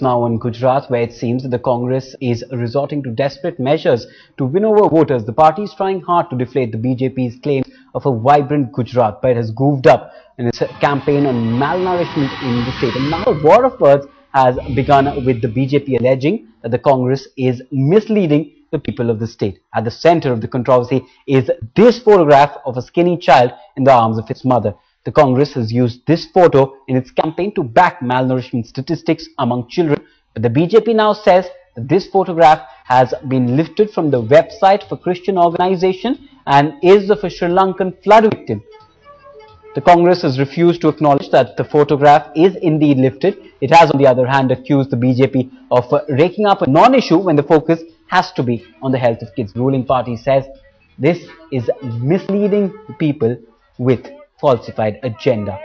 Now in Gujarat, where it seems that the Congress is resorting to desperate measures to win over voters. The party is trying hard to deflate the BJP's claims of a vibrant Gujarat, but it has goofed up in its campaign on malnourishment in the state. And now a war of words has begun, with the BJP alleging that the Congress is misleading the people of the state. At the center of the controversy is this photograph of a skinny child in the arms of its mother. The Congress has used this photo in its campaign to back malnourishment statistics among children, but the BJP now says that this photograph has been lifted from the website of a Christian organization and is of a Sri Lankan flood victim. The Congress has refused to acknowledge that the photograph is indeed lifted. It has, on the other hand, accused the BJP of raking up a non-issue when the focus has to be on the health of kids. The ruling party says this is misleading people with falsified agenda.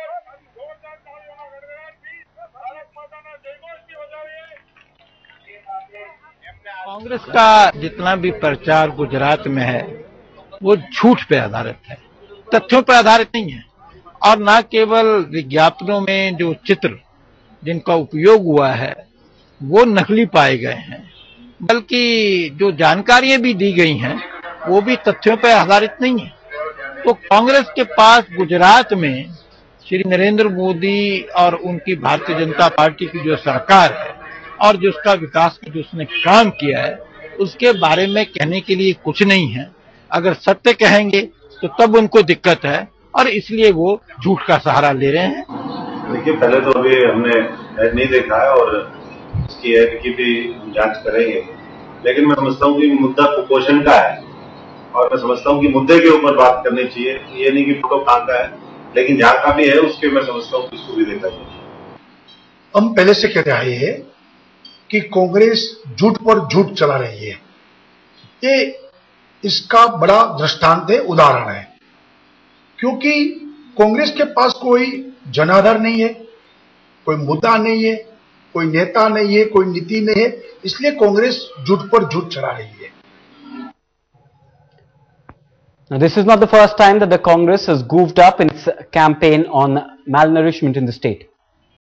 Congress का जितना भी प्रचार गुजरात में है वो झूठ पे आधारित है, तथ्यों पर आधारित नहीं है। और न केवल विज्ञापनों में जो चित्र जिनका उपयोग हुआ है वो नकली पाए गए हैं, बल्कि जो जानकारियां भी दी गई हैं वो भी तथ्यों पर आधारित नहीं है। तो कांग्रेस के पास गुजरात में श्री नरेंद्र मोदी और उनकी भारतीय जनता पार्टी की जो सरकार है और जो उसका विकास का जो उसने काम किया है उसके बारे में कहने के लिए कुछ नहीं है। अगर सत्य कहेंगे तो तब उनको दिक्कत है और इसलिए वो झूठ का सहारा ले रहे हैं। देखिए, पहले तो अभी हमने ऐड नहीं देखा है और इसकी ऐड की भी जांच करेंगे, लेकिन मैं समझता हूँ कि मुद्दा कुपोषण का है और मैं समझता हूँ कि मुद्दे के ऊपर बात करनी चाहिए। ये नहीं कि फोटो कहाँ का है, लेकिन जहाँ का भी है उसके मैं समझता हूँ कि उसको भी देखा जाए। हम पहले से कह रहे हैं कि कांग्रेस झूठ पर झूठ चला रही है। ये इसका बड़ा दृष्टांत है, उदाहरण है, क्योंकि कांग्रेस के पास कोई जनाधार नहीं है, कोई मुद्दा नहीं है, कोई नेता नहीं है, कोई नीति नहीं है, इसलिए कांग्रेस झूठ पर झूठ चला रही है। Now, this is not the first time that the Congress has goofed up in its campaign on malnourishment in the state.